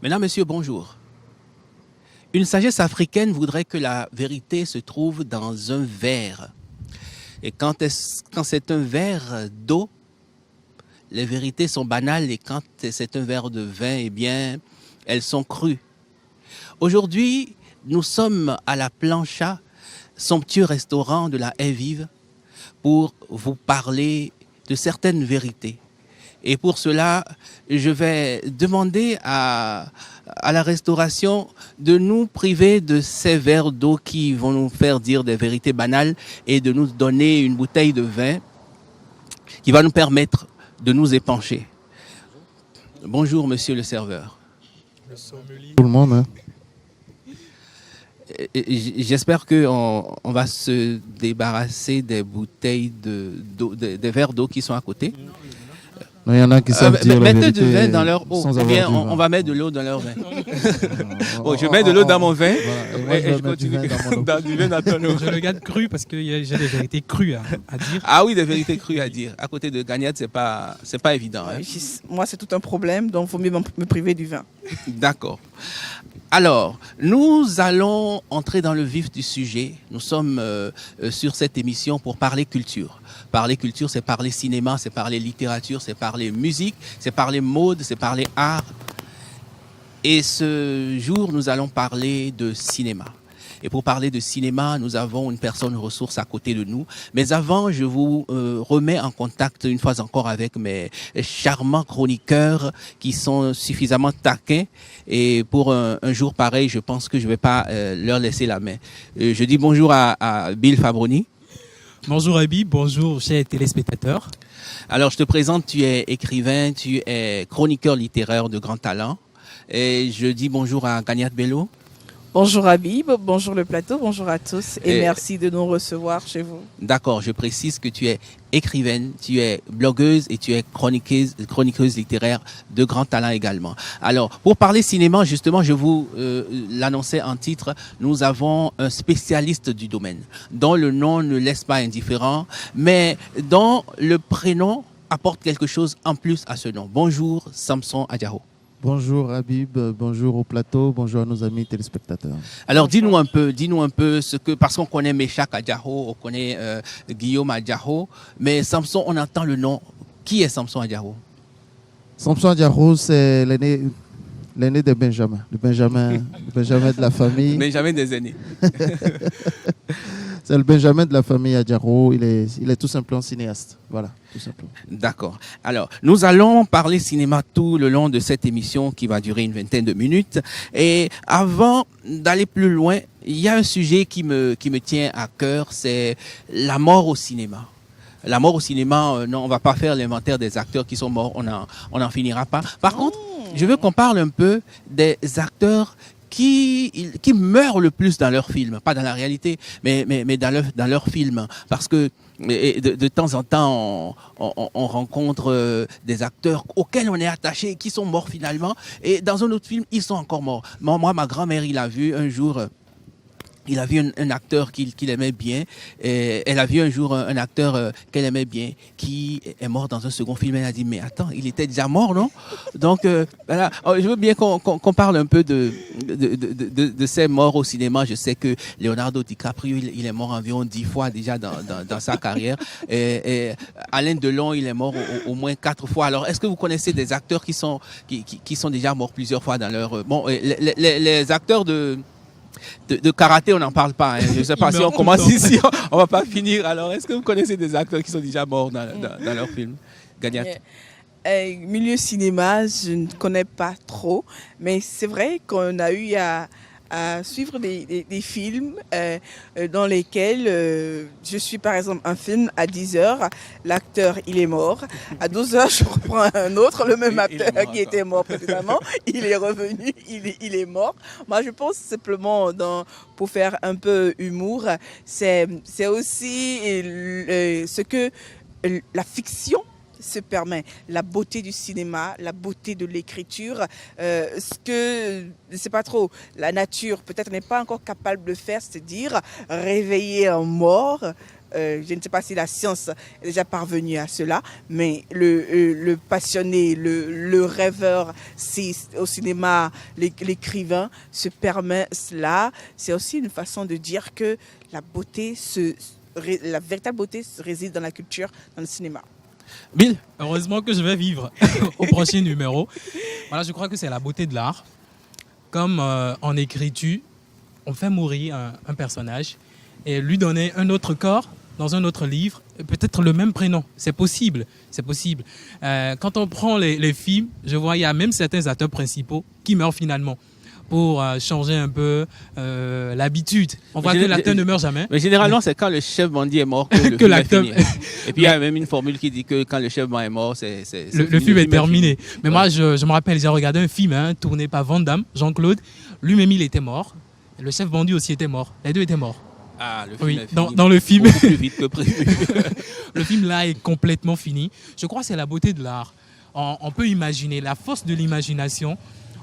Mesdames, Messieurs, bonjour. Une sagesse africaine voudrait que la vérité se trouve dans un verre. Et quand c'est un verre d'eau, les vérités sont banales, et quand c'est un verre de vin, eh bien, elles sont crues. Aujourd'hui, nous sommes à la Plancha, somptueux restaurant de la Haie Vive, pour vous parler de certaines vérités. Et pour cela, je vais demander à la restauration de nous priver de ces verres d'eau qui vont nous faire dire des vérités banales et de nous donner une bouteille de vin qui va nous permettre de nous épancher. Bonjour, monsieur le serveur. Tout le monde, hein. J'espère qu'on va se débarrasser des bouteilles des verres d'eau qui sont à côté. Non, il y en a qui savent dire la mettez vérité du vin dans leur eau. sans Ou avoir bien du vin. on va mettre de l'eau dans leur vin. Bon, je mets de l'eau dans mon vin. Voilà. Et moi, je Et vais je mettre du continue vin dans mon eau. dans du vin dans ton eau. Je le garde cru parce que j'ai des vérités crues à dire. Ah oui, des vérités crues à dire. À côté de Gagnette, c'est pas évident. Hein? Moi, c'est tout un problème, donc il vaut mieux me priver du vin. D'accord. Alors, nous allons entrer dans le vif du sujet. Nous sommes sur cette émission pour parler culture. Parler culture, c'est parler cinéma, c'est parler littérature, c'est parler musique, c'est parler mode, c'est parler art. Et ce jour, nous allons parler de cinéma. Et pour parler de cinéma, nous avons une personne ressource à côté de nous. Mais avant, je vous remets en contact une fois encore avec mes charmants chroniqueurs qui sont suffisamment taquins. Et pour un jour pareil, je pense que je ne vais pas leur laisser la main. Je dis bonjour à Bill Fabroni. Bonjour Habib, bonjour chers téléspectateurs. Alors, je te présente, tu es écrivain, tu es chroniqueur littéraire de grand talent. Et je dis bonjour à Gagnat Bello. Bonjour Habib, bonjour le plateau, bonjour à tous et merci de nous recevoir chez vous. D'accord, je précise que tu es écrivaine, tu es blogueuse et tu es chroniqueuse littéraire de grand talent également. Alors, pour parler cinéma, justement, je vous l'annonçais en titre, nous avons un spécialiste du domaine, dont le nom ne laisse pas indifférent, mais dont le prénom apporte quelque chose en plus à ce nom. Bonjour, Samson Adjaro. Bonjour Habib, bonjour au plateau, bonjour à nos amis téléspectateurs. Alors dis-nous un peu ce que, parce qu'on connaît Meshach Adjaro, on connaît Guillaume Adjaro, mais Samson, on entend le nom. Qui est Samson Adjaro? Samson Adjaro, c'est l'aîné de Benjamin, le Benjamin de la famille. Benjamin des aînés. C'est le Benjamin de la famille Adjaro, il est tout simplement cinéaste, voilà, tout simplement. D'accord. Alors, nous allons parler cinéma tout le long de cette émission qui va durer une vingtaine de minutes. Et avant d'aller plus loin, il y a un sujet qui me tient à cœur, c'est la mort au cinéma. La mort au cinéma, non, on va pas faire l'inventaire des acteurs qui sont morts, on en finira pas. Par contre, je veux qu'on parle un peu des acteurs qui meurent le plus dans leurs films, pas dans la réalité, mais dans leurs films, parce que de temps en temps, on rencontre des acteurs auxquels on est attaché, qui sont morts finalement, et dans un autre film, ils sont encore morts. Moi, ma grand-mère, il a vu un jour... Il a vu un acteur qu'il aimait bien. Et elle a vu un jour un acteur qu'elle aimait bien qui est mort dans un second film. Elle a dit, mais attends, il était déjà mort, non? Donc, voilà. Je veux bien qu'on parle un peu de ces morts au cinéma. Je sais que Leonardo DiCaprio, il est mort environ 10 fois déjà dans sa carrière. Et Alain Delon, il est mort au moins 4 fois. Alors, est-ce que vous connaissez des acteurs qui sont déjà morts plusieurs fois dans leur... Bon, les acteurs de karaté, on n'en parle pas. Hein. Je ne sais pas si on commence ici, on ne va pas finir. Alors, est-ce que vous connaissez des acteurs qui sont déjà morts dans leur film? Gagnat. Milieu cinéma, je ne connais pas trop, mais c'est vrai qu'on a eu à suivre des films dans lesquels je suis par exemple un film à 10h, l'acteur il est mort, à 12h je reprends un autre, le même acteur qui était mort précédemment, il est revenu, il est mort. Moi je pense simplement pour faire un peu humour, c'est aussi ce que la fiction se permet, la beauté du cinéma, la beauté de l'écriture, ce que, je ne sais pas trop, la nature peut-être n'est pas encore capable de faire, c'est-à-dire réveiller un mort je ne sais pas si la science est déjà parvenue à cela, mais le passionné, le rêveur, c'est au cinéma, l'écrivain se permet cela. C'est aussi une façon de dire que la véritable beauté réside dans la culture, dans le cinéma. Bill? Heureusement que je vais vivre au prochain numéro. Voilà, je crois que c'est la beauté de l'art. Comme en écriture, on fait mourir un personnage et lui donner un autre corps dans un autre livre, peut-être le même prénom. C'est possible, c'est possible. Quand on prend les films, je vois il y a même certains acteurs principaux qui meurent finalement pour changer un peu l'habitude. On voit que l'acteur ne meurt jamais. Mais généralement, c'est quand le chef bandit est mort que le film est fini. Et puis il y a même une formule qui dit que quand le chef bandit est mort, le film est terminé. Mais moi, je me rappelle, j'ai regardé un film tourné par Van Damme, Jean-Claude. Lui-même, il était mort. Le chef bandit aussi était mort. Les deux étaient morts. Ah, le film oui, est fini dans le film. beaucoup plus vite que prévu. Le film là est complètement fini. Je crois que c'est la beauté de l'art. On peut imaginer, la force de l'imagination.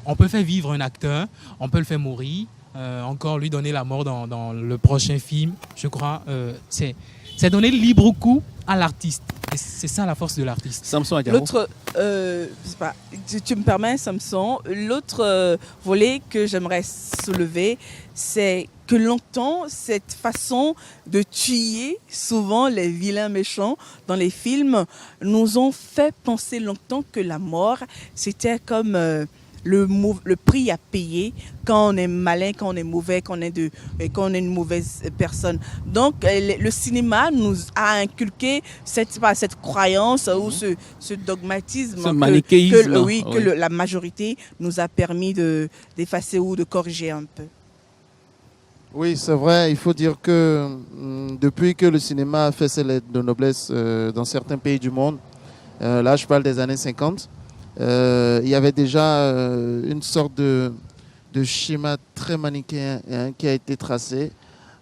On peut faire vivre un acteur, on peut le faire mourir, encore lui donner la mort dans le prochain film. Je crois c'est donner libre cours à l'artiste. Et c'est ça la force de l'artiste. Samson Adjaro. L'autre, je sais pas, tu me permets, Samson, l'autre volet que j'aimerais soulever, c'est que longtemps, cette façon de tuer souvent les vilains méchants dans les films nous ont fait penser longtemps que la mort, c'était comme le prix à payer quand on est malin, quand on est mauvais, quand on est une mauvaise personne. Donc, le cinéma nous a inculqué cette croyance ou ce dogmatisme. Ce manichéisme. Que la majorité nous a permis d'effacer ou de corriger un peu. Oui, c'est vrai. Il faut dire que depuis que le cinéma a fait ses lettres de noblesse dans certains pays du monde, là je parle des années 50, il y avait déjà une sorte de schéma très manichéen qui a été tracé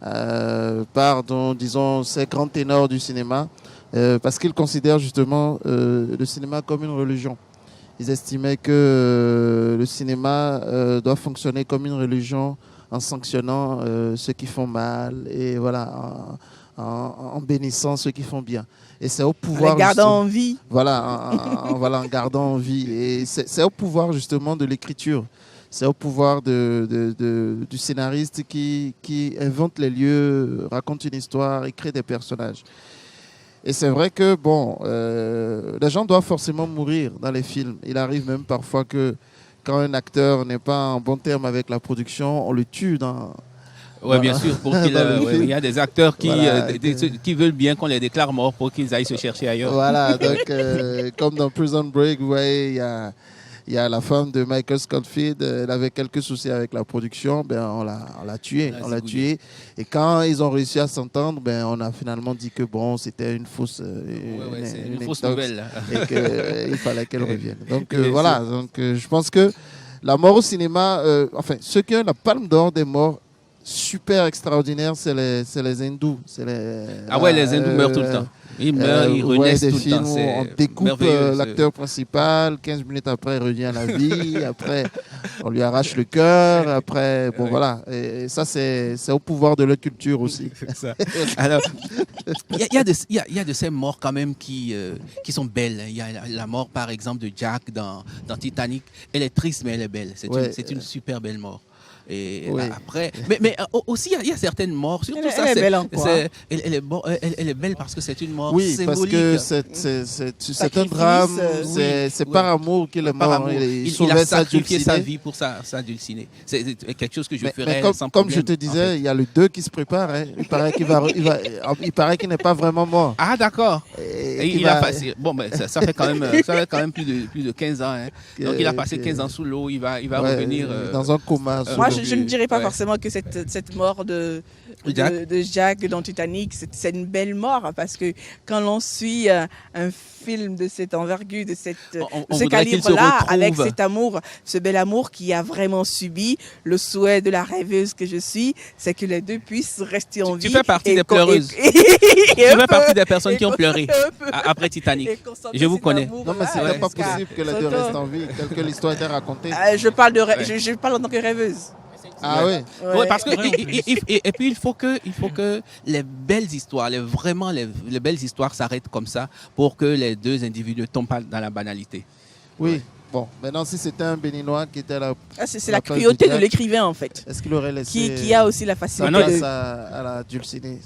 par, disons, ces grands ténors du cinéma, parce qu'ils considèrent justement le cinéma comme une religion. Ils estimaient que le cinéma doit fonctionner comme une religion en sanctionnant ceux qui font mal et voilà, en bénissant ceux qui font bien. Et c'est au pouvoir. En gardant en vie. Voilà, en gardant en vie. Et c'est au pouvoir justement de l'écriture. C'est au pouvoir du scénariste qui invente les lieux, raconte une histoire, écrit des personnages. Et c'est vrai que les gens doivent forcément mourir dans les films. Il arrive même parfois que quand un acteur n'est pas en bon terme avec la production, on le tue dans... Oui, bien sûr. Il y a des acteurs qui veulent bien qu'on les déclare morts pour qu'ils aillent se chercher ailleurs. Voilà, donc comme dans Prison Break, vous voyez, il y a la femme de Michael Scofield, elle avait quelques soucis avec la production, on l'a tuée. Et quand ils ont réussi à s'entendre, on a finalement dit que c'était une fausse, une fausse nouvelle. Et qu'il fallait qu'elle revienne. Donc voilà, je pense que la mort au cinéma, ceux qui ont la palme d'or des morts, super extraordinaire, c'est les hindous. Les hindous meurent tout le temps. Ils meurent, ils renaissent tout le temps. On découpe l'acteur principal, 15 minutes après, il revient à la vie. Après, on lui arrache le cœur. Après, voilà. Et ça, c'est au pouvoir de leur culture aussi. Ça. Alors, il y a de ces morts quand même qui sont belles. Il y a la mort, par exemple, de Jack dans Titanic. Elle est triste, mais elle est belle. C'est une super belle mort. Et après, mais aussi il y a certaines morts, surtout elle est belle encore. Elle est belle parce que c'est une mort parce symbolique. que c'est un drame, c'est par amour qu'il est mort. Il a sacrifié sa vie pour sa dulcinée. C'est quelque chose que je ferais sans problème. Comme je te disais, il y a le 2 qui se prépare. Il paraît il paraît qu'il n'est pas vraiment mort. Ah d'accord. Il a passé. Ça fait quand même plus de 15 ans. Donc il a passé 15 ans sous l'eau. Il va revenir dans un coma. Moi, je ne dirais pas forcément que cette mort de Jack dans Titanic, c'est une belle mort, parce que quand l'on suit un film de cette envergure, de ce calibre-là, avec cet amour, ce bel amour qui a vraiment subi, le souhait de la rêveuse que je suis, c'est que les deux puissent rester en vie. Tu fais partie des pleureuses. Tu fais partie des personnes qui ont pleuré après Titanic. Je vous connais. Non, mais c'était pas possible que les deux restent en vie, telle que l'histoire était racontée. Je parle en tant que rêveuse. Ah oui. Ouais, parce que Vrai, en plus. et puis il faut que les belles histoires, vraiment les belles histoires s'arrêtent comme ça pour que les deux individus ne tombent pas dans la banalité. Oui. Bon, maintenant, si c'était un Béninois qui était là, Ah, c'est La la place cruauté du de théâtre. l'écrivain en fait, est-ce qu'il aurait laissé qui a aussi la sa facilité non, place de... à la Dulcinée?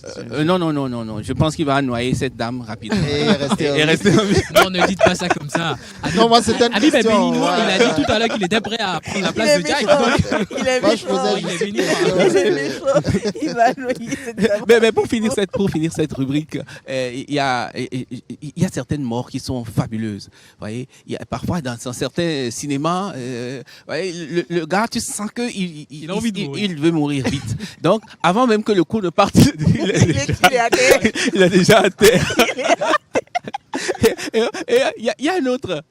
Non. Je pense qu'il va noyer cette dame rapidement. Et rester Et rester en vie. Non, ne dites pas ça comme ça. Non, moi, c'était une Habib est question. béninois, ouais. il a dit tout à l'heure qu'il était prêt à prendre la Il place est de Jack. méchant, donc- il est Moi, je méchant, faisais il est juste- béninois. il est méchant, il va noyer cette dame. Mais pour finir cette rubrique, il y a certaines morts qui sont fabuleuses. Vous voyez, il y a parfois dans certains cinémas, vous voyez, le gars, tu sens que il a envie de mourir. il veut mourir vite. Donc, avant même que le coup ne parte, Il est à terre. il est déjà à terre. Et il y a un autre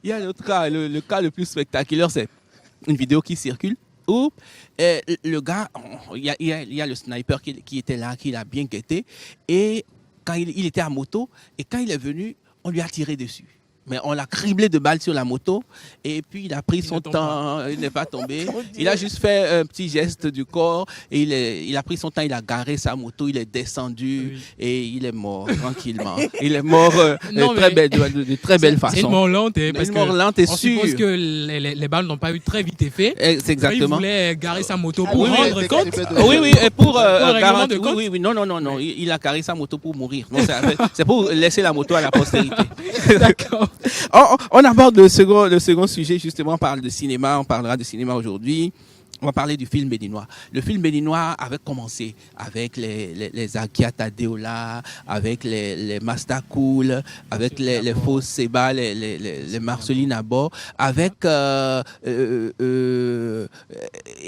cas, le cas le plus spectaculaire, c'est une vidéo qui circule où le gars, il y a le sniper qui était là, qui l'a bien guetté, et quand il était à moto, et quand il est venu, on lui a tiré dessus. Mais on l'a criblé de balles sur la moto, et puis il a pris son temps, il n'est pas tombé. Il a juste fait un petit geste du corps, et il a pris son temps, il a garé sa moto, il est descendu, Oui. et il est mort tranquillement. Il est mort Non, très mais- de très belle C'est une façon. mort lente, parce Une que mort lente et on sûre. suppose que les balles n'ont pas eu très vite effet. C'est exactement. Il voulait garer sa moto Ah pour oui, oui, rendre oui, compte. oui, Ah oui, oui, et pour règlement garantir. de compte. Oui, non. Il a carré sa moto pour mourir. Non, c'est pour laisser la moto à la postérité. D'accord. On aborde le second sujet, justement, on parle de cinéma, on parlera de cinéma aujourd'hui. On va parler du film béninois. Le film béninois avait commencé avec les Akia Tadeola, avec les Master Cool, avec les Faux Seba, les Marceline Abor, avec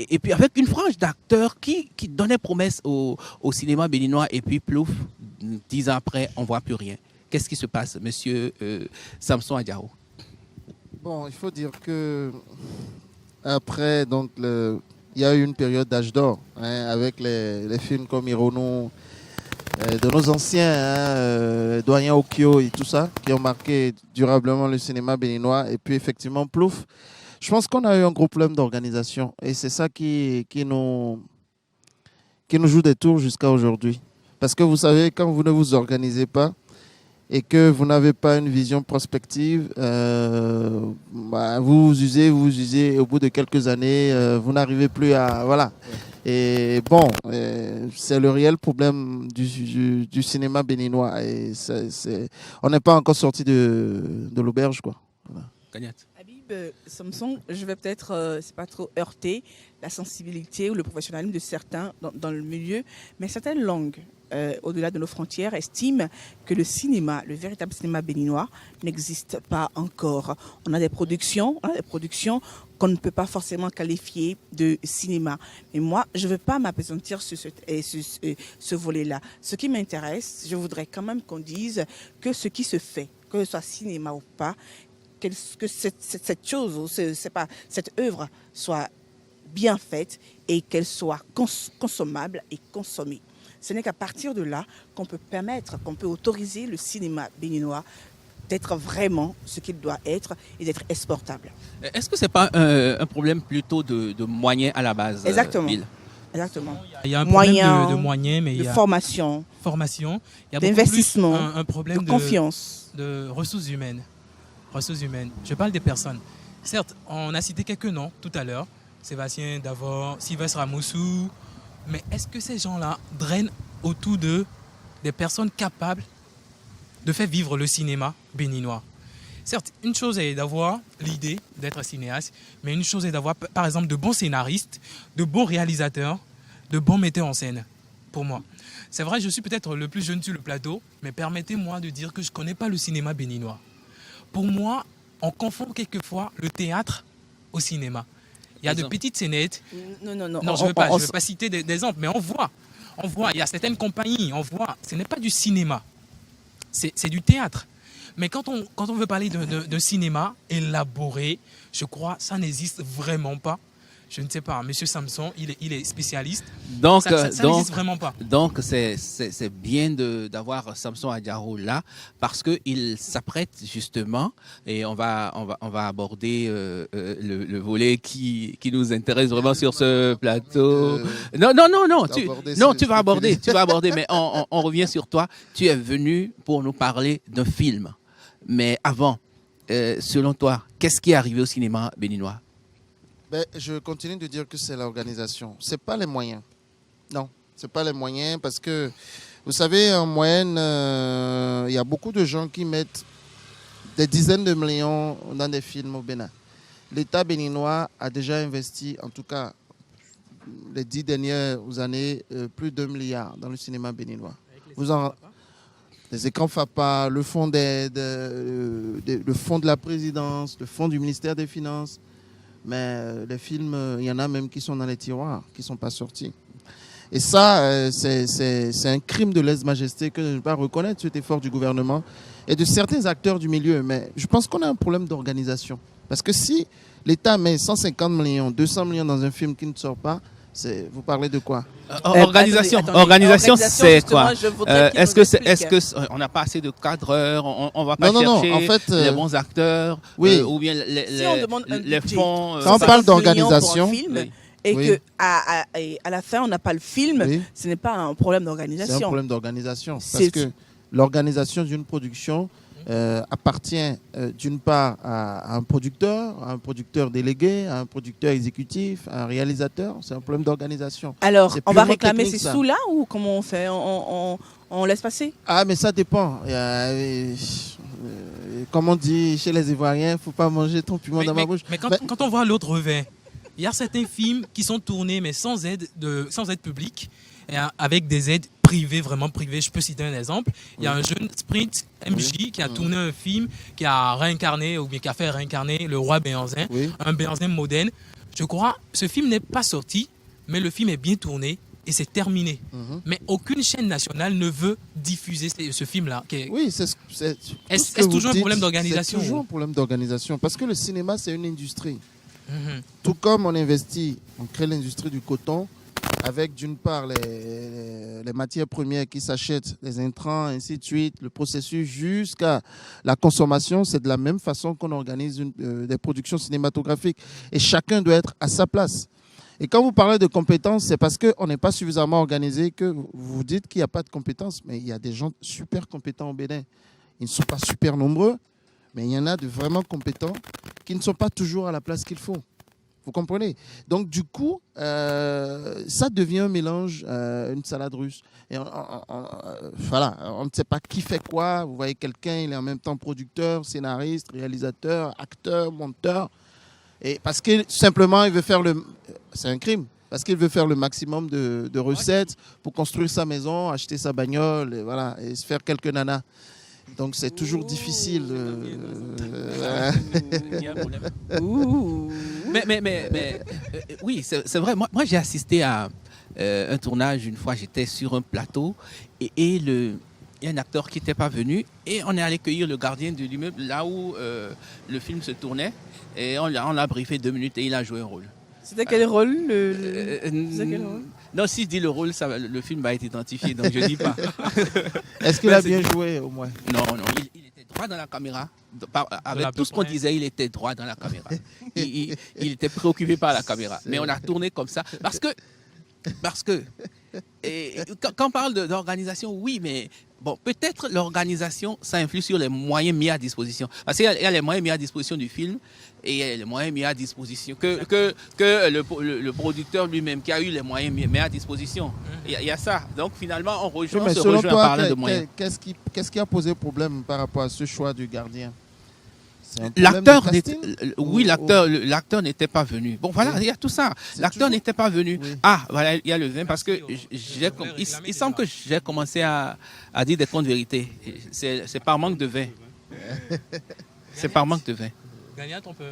et puis avec une frange d'acteurs qui donnait promesse au cinéma béninois, et puis plouf, 10 ans après, on voit plus rien. Qu'est-ce qui se passe, monsieur Samson Adjaro? Bon, il faut dire que après, donc, il y a eu une période d'âge d'or, hein, avec les films comme Hirono, de nos anciens, Doyen Okio et tout ça, qui ont marqué durablement le cinéma béninois. Et puis effectivement, plouf, je pense qu'on a eu un gros problème d'organisation. Et c'est ça qui nous joue des tours jusqu'à aujourd'hui. Parce que vous savez, quand vous ne vous organisez pas, et que vous n'avez pas une vision prospective, vous usez, et au bout de quelques années, vous n'arrivez plus à... Voilà. Et bon, c'est le réel problème du cinéma béninois. Et on n'est pas encore sorti de l'auberge, quoi. Voilà. Gagnette. Habib, Samson, je vais peut-être, c'est pas trop heurter la sensibilité ou le professionnalisme de certains dans le milieu, mais certaines langues, au-delà de nos frontières, estiment que le cinéma, le véritable cinéma béninois, n'existe pas encore. On a des productions qu'on ne peut pas forcément qualifier de cinéma. Mais moi, je ne veux pas m'appesantir sur ce volet-là. Ce qui m'intéresse, je voudrais quand même qu'on dise que ce qui se fait, que ce soit cinéma ou pas, que cette chose, cette œuvre soit bien faite et qu'elle soit consommable et consommée. Ce n'est qu'à partir de là qu'on peut autoriser le cinéma béninois d'être vraiment ce qu'il doit être et d'être exportable. Est-ce que c'est pas un problème plutôt de moyens à la base? Exactement. Bill? Exactement. Il y a un problème Moyens, de moyens, mais il de y a formation, formation. Il y a beaucoup d'investissement, plus un problème de confiance. de ressources humaines. Ressources humaines. Je parle des personnes. Certes, on a cité quelques noms tout à l'heure. Sébastien Davor, Sylvestre Amoussou. Mais est-ce que ces gens-là drainent autour d'eux des personnes capables de faire vivre le cinéma béninois? Certes, une chose est d'avoir l'idée d'être cinéaste, mais une chose est d'avoir, par exemple, de bons scénaristes, de bons réalisateurs, de bons metteurs en scène, pour moi. C'est vrai, je suis peut-être le plus jeune sur le plateau, mais permettez-moi de dire que je ne connais pas le cinéma béninois. Pour moi, on confond quelquefois le théâtre au cinéma. Il y a de petites scénettes. Non. Non, je ne veux pas citer des exemples, mais on voit, il y a certaines compagnies, on voit, ce n'est pas du cinéma, c'est du théâtre. Mais quand on veut parler de cinéma élaboré, je crois que ça n'existe vraiment pas. je ne sais pas, Monsieur Samson, il est spécialiste. Donc, Ça n'existe vraiment pas. Donc, c'est bien d'avoir Samson Adjaro là parce qu'il s'apprête justement, et on va aborder le volet qui nous intéresse vraiment sur ce plateau. Non, tu vas aborder, mais on revient sur toi. Tu es venu pour nous parler d'un film. Mais avant, selon toi, qu'est-ce qui est arrivé au cinéma béninois? Je continue de dire que c'est l'organisation. Ce n'est pas les moyens. Non, ce n'est pas les moyens parce que, vous savez, en moyenne, il y a beaucoup de gens qui mettent des dizaines de millions dans des films au Bénin. L'État béninois a déjà investi, en tout cas, les 10 dernières années, plus d'1 milliard dans le cinéma béninois. Les écrans FAPA, le fonds d'aide, le fonds de la présidence, le fonds du ministère des Finances. Mais les films, il y en a même qui sont dans les tiroirs, qui ne sont pas sortis. Et ça, c'est un crime de lèse-majesté que je ne vais pas reconnaître cet effort du gouvernement et de certains acteurs du milieu. Mais je pense qu'on a un problème d'organisation. Parce que si l'État met 150 millions, 200 millions dans un film qui ne sort pas, vous parlez de quoi? Organisation, c'est quoi? Est-ce que on n'a pas assez de cadreurs? On va pas chercher en fait, les bons acteurs, ou bien les fonds. Quand on parle d'organisation, et qu'à la fin on n'a pas le film, ce n'est pas un problème d'organisation. C'est un problème d'organisation parce que l'organisation d'une production appartient d'une part à un producteur délégué, à un producteur exécutif, à un réalisateur. C'est un problème d'organisation. Alors, on va réclamer ces sous-là ou comment on fait? On laisse passer? Ah, mais ça dépend. Comme on dit chez les Ivoiriens, il ne faut pas manger ton piment dans ma bouche. Mais quand on voit l'autre revers, il y a certains films qui sont tournés mais sans aide publique, et avec des aides privées, vraiment privées. Je peux citer un exemple. Il y a un jeune Sprint MJ qui a tourné un film qui a réincarné ou bien qui a fait réincarner le roi Béhanzin, un Béhanzin moderne. Je crois ce film n'est pas sorti, mais le film est bien tourné et c'est terminé. Mais aucune chaîne nationale ne veut diffuser ce film-là. Oui, est-ce toujours un problème d'organisation? C'est toujours un problème d'organisation parce que le cinéma, c'est une industrie. Tout comme on investit, on crée l'industrie du coton, avec d'une part les matières premières qui s'achètent, les intrants, ainsi de suite, le processus jusqu'à la consommation, c'est de la même façon qu'on organise des productions cinématographiques. Et chacun doit être à sa place. Et quand vous parlez de compétences, c'est parce qu'on n'est pas suffisamment organisé que vous dites qu'il n'y a pas de compétences. Mais il y a des gens super compétents au Bénin. Ils ne sont pas super nombreux, mais il y en a de vraiment compétents qui ne sont pas toujours à la place qu'il faut. Vous comprenez? Donc, du coup, ça devient un mélange, une salade russe. Et voilà, on ne sait pas qui fait quoi. Vous voyez quelqu'un, il est en même temps producteur, scénariste, réalisateur, acteur, monteur. Et parce que simplement, il veut faire c'est un crime. Parce qu'il veut faire le maximum de recettes pour construire sa maison, acheter sa bagnole, et voilà, et se faire quelques nanas. Donc c'est toujours difficile. Mais oui, c'est vrai. Moi j'ai assisté à un tournage une fois. J'étais sur un plateau et il y a un acteur qui n'était pas venu et on est allé cueillir le gardien de l'immeuble là où le film se tournait et on l'a briefé 2 minutes et il a joué un rôle. C'était quel rôle Non, si je dis le rôle, le film va être identifié, donc je ne dis pas. Est-ce qu'il a bien joué au moins? Non, il était droit dans la caméra. Avec tout ce qu'on disait, il était droit dans la caméra. il était préoccupé par la caméra. Mais on a tourné comme ça. Parce que quand on parle d'organisation, oui, mais bon, peut-être l'organisation, ça influe sur les moyens mis à disposition. Parce qu'il y a les moyens mis à disposition du film et il y a les moyens mis à disposition que le producteur lui-même qui a eu les moyens mis à disposition. Il y a ça. Donc finalement, on se rejoint en parlant de moyens. Qu'est-ce qui a posé problème par rapport à ce choix du gardien? L'acteur n'était pas venu. Bon, voilà, il y a tout ça. L'acteur n'était pas venu. Oui. Ah, voilà, il y a le vin parce que il semble que j'ai commencé à dire des contes de vérité. C'est par manque de vin. C'est par manque de vin. Gagnat, on peut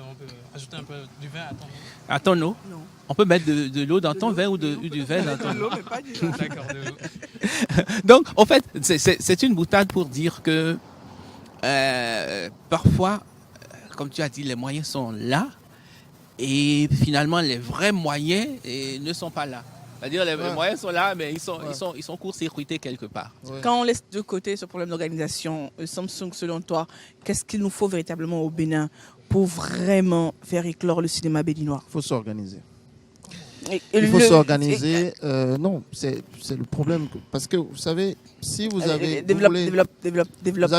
ajouter un peu du vin à ton eau? À ton eau? Non. On peut mettre de l'eau dans ton vin ou du vin dans ton eau. Mais pas du vin. D'accord, de l'eau. Donc, en fait, c'est une boutade pour dire que parfois, comme tu as dit, les moyens sont là, et finalement les vrais moyens ne sont pas là. C'est-à-dire les moyens sont là, mais ils sont court-circuités quelque part. Ouais. Quand on laisse de côté ce problème d'organisation, Samsung, selon toi, qu'est-ce qu'il nous faut véritablement au Bénin pour vraiment faire éclore le cinéma béninois? Il faut s'organiser. Et Il faut le- s'organiser. Non, c'est le problème. Parce que vous savez, si vous avez. vous Développe, voulez- développe.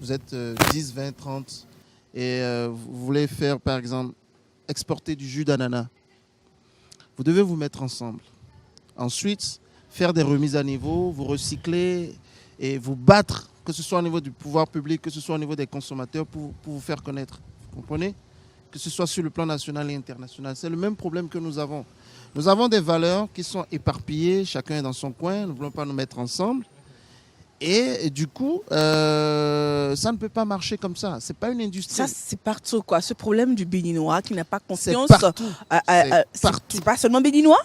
Vous êtes 10, 20, 30 et vous voulez faire, par exemple, exporter du jus d'ananas. Vous devez vous mettre ensemble. Ensuite, faire des remises à niveau, vous recycler et vous battre, que ce soit au niveau du pouvoir public, que ce soit au niveau des consommateurs, pour vous faire connaître. Vous comprenez? Que ce soit sur le plan national et international. C'est le même problème que nous avons. Nous avons des valeurs qui sont éparpillées, chacun est dans son coin, nous ne voulons pas nous mettre ensemble. Et du coup, ça ne peut pas marcher comme ça. C'est pas une industrie. Ça, c'est partout, quoi. Ce problème du béninois qui n'a pas C'est confiance. partout. C'est pas seulement béninois,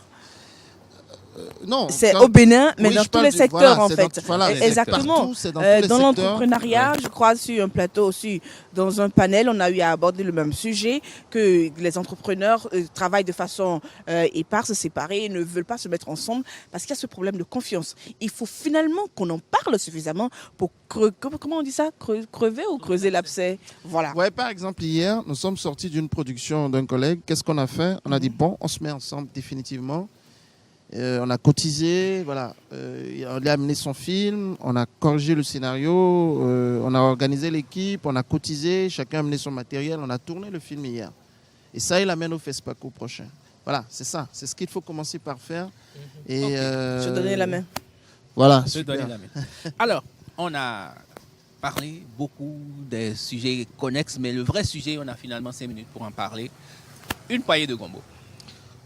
Non. c'est quand- au Bénin, mais Oui, dans je tous parle les du- secteurs, voilà, en c'est fait. dans- voilà, c'est Exactement. partout, c'est dans tous les Dans secteurs. l'entrepreneuriat, je crois, sur un plateau aussi, dans un panel, on a eu à aborder le même sujet, que les entrepreneurs travaillent de façon éparse, séparée, et ne veulent pas se mettre ensemble, parce qu'il y a ce problème de confiance. Il faut finalement qu'on en parle suffisamment pour, comment on dit ça, crever ou creuser l'abcès. Voilà. Ouais, par exemple, hier, nous sommes sortis d'une production d'un collègue. Qu'est-ce qu'on a fait? On a dit, bon, on se met ensemble définitivement. On a cotisé, voilà. On lui a amené son film, on a corrigé le scénario, on a organisé l'équipe, on a cotisé, chacun a amené son matériel, on a tourné le film hier. Et ça, il amène au FESPACO prochain. Voilà, c'est ça. C'est ce qu'il faut commencer par faire. Et, Je donnais la main. Voilà, Se donner super. la main. Alors, on a parlé beaucoup des sujets connexes, mais le vrai sujet, on a finalement 5 minutes pour en parler. Une poignée de gombo.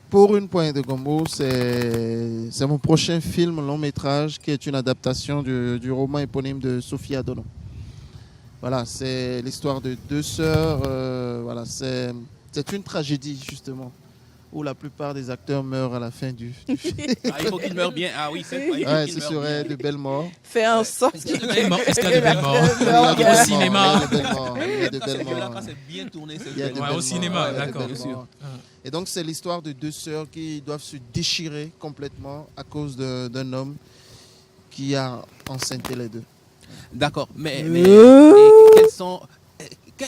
Pour une poignée de gombo, c'est mon prochain film long métrage qui est une adaptation du roman éponyme de Sophie Adono. Voilà, c'est l'histoire de deux sœurs. Voilà, c'est une tragédie justement où la plupart des acteurs meurent à la fin du film. Ah, il faut qu'il meure bien. Ah oui, c'est il faut Ouais, qu'il ce meure serait bien. de belles morts. Fais en sorte Est-ce qu'il y a de belles morts? Est-ce qu'il y a de belles morts? Il y a de Au belles cinéma. morts, il y a de belles morts, il y a de Parce belles que là, morts. quand c'est bien tourné, c'est Il y a bien. de Ouais, belles au cinéma, morts, il y a de d'accord. belles morts. Et donc, c'est l'histoire de deux sœurs qui doivent se déchirer complètement à cause d'un homme qui a enceinté les deux. D'accord, mais quelles sont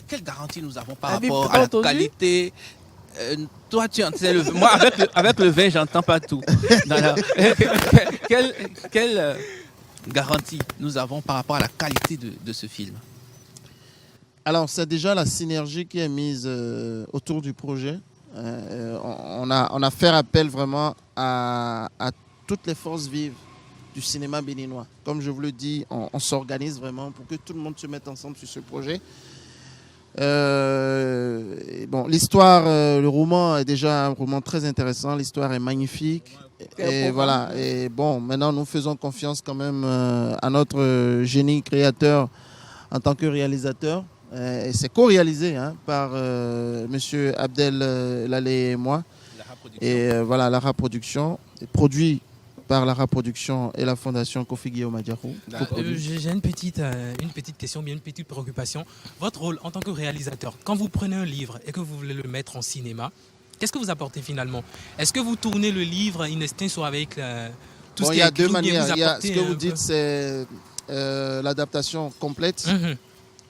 quelles garanties nous avons par Avez-vous rapport à la entendu? qualité? Toi, tu entends moi avec le vin, j'entends pas tout. Alors, quelle garantie nous avons par rapport à la qualité de ce film? Alors, c'est déjà la synergie qui est mise autour du projet. On a fait appel vraiment à toutes les forces vives du cinéma béninois. Comme je vous le dis, on s'organise vraiment pour que tout le monde se mette ensemble sur ce projet. Bon, l'histoire, le roman est déjà un roman très intéressant. L'histoire est magnifique. Et voilà. Et bon, maintenant, nous faisons confiance quand même à notre génie créateur en tant que réalisateur. Et c'est co-réalisé par Monsieur Abdel Lalé et moi. Et voilà, Lara Production, produit par Lara Production et la Fondation Kofi Guillaume Adjarou. J'ai une petite question, bien une petite préoccupation. Votre rôle en tant que réalisateur, quand vous prenez un livre et que vous voulez le mettre en cinéma, qu'est-ce que vous apportez finalement? Est-ce que vous tournez le livre in extenso avec tout ce Bon, qui il y a est écrit, deux ou bien manières. vous Il y a, apportez ce que vous un dites, peu- c'est l'adaptation complète,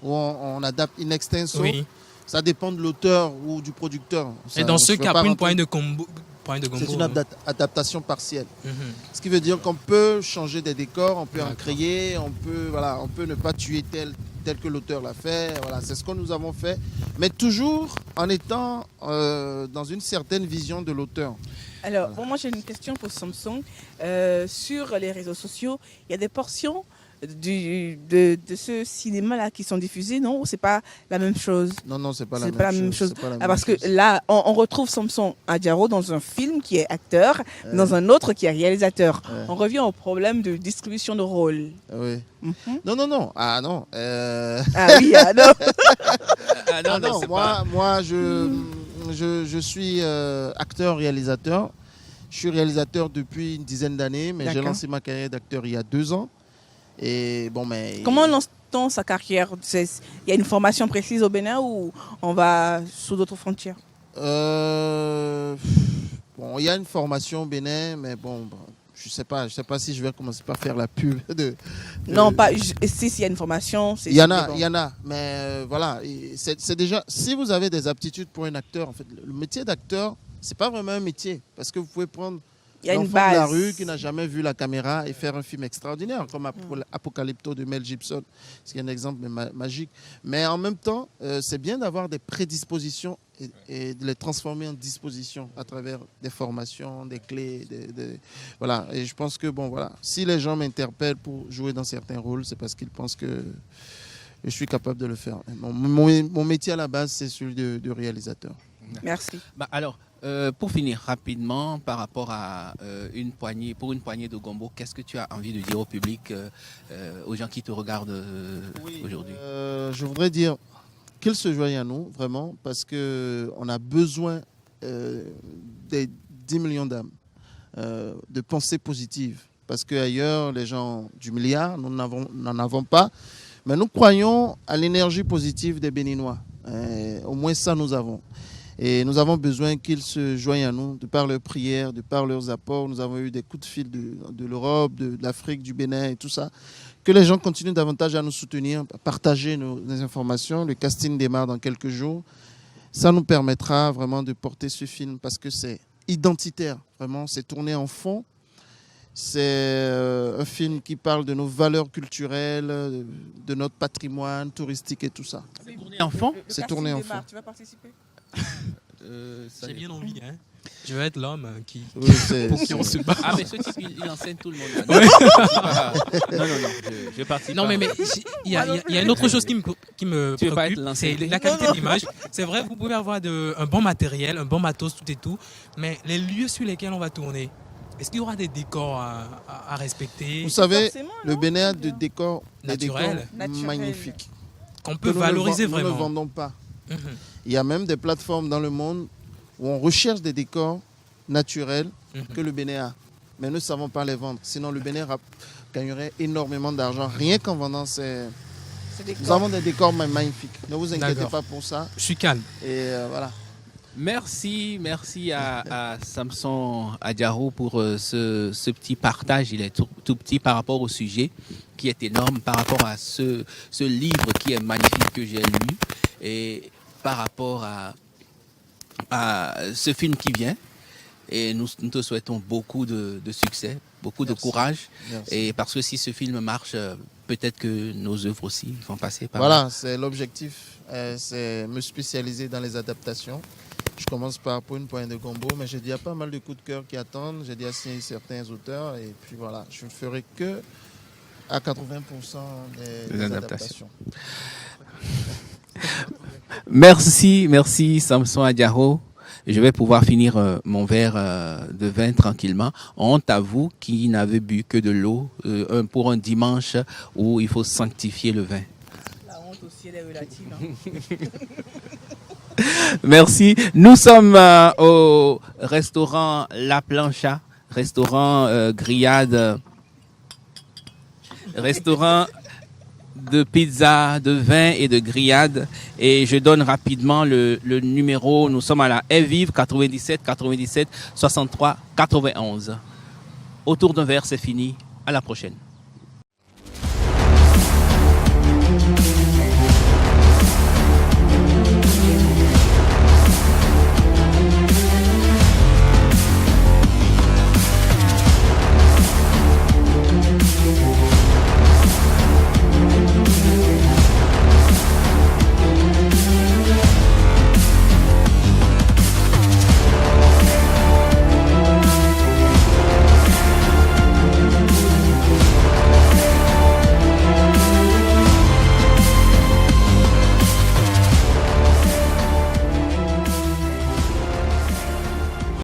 où on adapte in extenso. Oui. Ça dépend de l'auteur ou du producteur. Et dans ce je peux cas, pas pour une rentrer- poignée de gombo, c'est une adaptation partielle. Mhm. Ce qui veut dire qu'on peut changer des décors, on peut en D'accord. créer, on peut ne pas tuer tel que l'auteur l'a fait. Voilà, c'est ce que nous avons fait, mais toujours en étant dans une certaine vision de l'auteur. Alors, bon, moi j'ai une question pour Samsung. Sur les réseaux sociaux, il y a des portions de ce cinéma-là qui sont diffusées, non? Ou c'est pas la même chose? Non, c'est pas C'est la pas même chose. chose. C'est pas la Ah, même parce que chose. là, on retrouve Samson Adjaro dans un film qui est acteur, dans un autre qui est réalisateur. Ouais. On revient au problème de distribution de rôle. Oui. Mhm. Non. Ah non. Ah oui, ah non. Ah non, non, c'est pas... Moi, je suis acteur-réalisateur. Je suis réalisateur depuis une dizaine d'années, mais j'ai D'accord. lancé ma carrière d'acteur il y a 2 ans. Et bon, mais Comment lance-t-on sa carrière? Il y a une formation précise au Bénin ou on va sous d'autres frontières? Bon, il y a une formation au Bénin, mais bon, je sais pas si je vais commencer par faire la pub Non, pas. Si s'il y a une formation, c'est. Il y en a, bon. il y en a, mais voilà, c'est déjà. Si vous avez des aptitudes pour un acteur, en fait, le métier d'acteur, c'est pas vraiment un métier, parce que vous pouvez prendre Il y a une l'enfant de la base. rue qui n'a jamais vu la caméra et faire un film extraordinaire, comme Apocalypto de Mel Gibson, c'est un exemple magique. Mais en même temps, c'est bien d'avoir des prédispositions et de les transformer en dispositions à travers des formations, des clés, voilà. Et je pense que bon, voilà, si les gens m'interpellent pour jouer dans certains rôles, c'est parce qu'ils pensent que je suis capable de le faire. Mon métier à la base, c'est celui de réalisateur. Merci. Alors, pour finir rapidement, par rapport à une poignée de gombo, qu'est-ce que tu as envie de dire au public, aux gens qui te regardent aujourd'hui? Je voudrais dire qu'ils se joignent à nous, vraiment, parce qu'on a besoin des 10 millions d'âmes, de pensées positives. Parce qu'ailleurs, les gens du milliard, nous n'en avons pas. Mais nous croyons à l'énergie positive des Béninois. Au moins ça, nous avons. Et nous avons besoin qu'ils se joignent à nous, de par leurs prières, de par leurs apports. Nous avons eu des coups de fil de l'Europe, de l'Afrique, du Bénin et tout ça. Que les gens continuent davantage à nous soutenir, à partager nos informations. Le casting démarre dans quelques jours. Ça nous permettra vraiment de porter ce film parce que c'est identitaire. Vraiment, c'est tourné en fond. C'est un film qui parle de nos valeurs culturelles, de notre patrimoine touristique et tout ça. C'est tourné en fond? C'est tourné en fond. Tu vas participer? J'ai bien envie. Hein. Je vais être l'homme Oui, pour qui on se bat. Ah, mais ce type, il enseigne tout le monde. Ouais. Non, je participe. Non, mais il y a une autre chose qui me Tu veux pas être préoccupe, lancé. c'est la qualité d'image. C'est vrai, vous pouvez avoir un bon matériel, un bon matos, tout et tout, mais les lieux sur lesquels on va tourner, est-ce qu'il y aura des décors à respecter, Vous savez, Forcément, le non? Bénin a des décors Naturels. magnifiques. qu'on Que peut valoriser nous ne vraiment? vendons pas. Mhm. Il y a même des plateformes dans le monde où on recherche des décors naturels que le Bénin a. Mais nous ne savons pas les vendre. Sinon, le Bénin gagnerait énormément d'argent rien qu'en vendant ces... Nous avons des décors magnifiques. Ne vous inquiétez D'accord. pas pour ça. Je suis calme. Et voilà. Merci à Samson Adjaro pour ce petit partage. Il est tout petit par rapport au sujet qui est énorme, par rapport à ce livre qui est magnifique que j'ai lu et par rapport à ce film qui vient. Et nous te souhaitons beaucoup de succès, beaucoup de courage. Merci. Et parce que si ce film marche, peut-être que nos œuvres aussi vont passer par Voilà, c'est l'objectif. C'est me spécialiser dans les adaptations. Je commence pour une poignée de gombo, mais j'ai déjà pas mal de coups de cœur qui attendent. J'ai déjà signé certains auteurs et puis voilà, je ne ferai que à 80% des adaptations. Merci Samson Adjaro. Je vais pouvoir finir mon verre de vin tranquillement. Honte à vous qui n'avez bu que de l'eau pour un dimanche où il faut sanctifier le vin. La honte aussi, elle est relative. Hein. Merci. Nous sommes au restaurant La Plancha, restaurant grillade, restaurant de pizza, de vin et de grillade. Et je donne rapidement le numéro. Nous sommes à la Vive 97 63 91. Autour d'un verre, c'est fini. À la prochaine.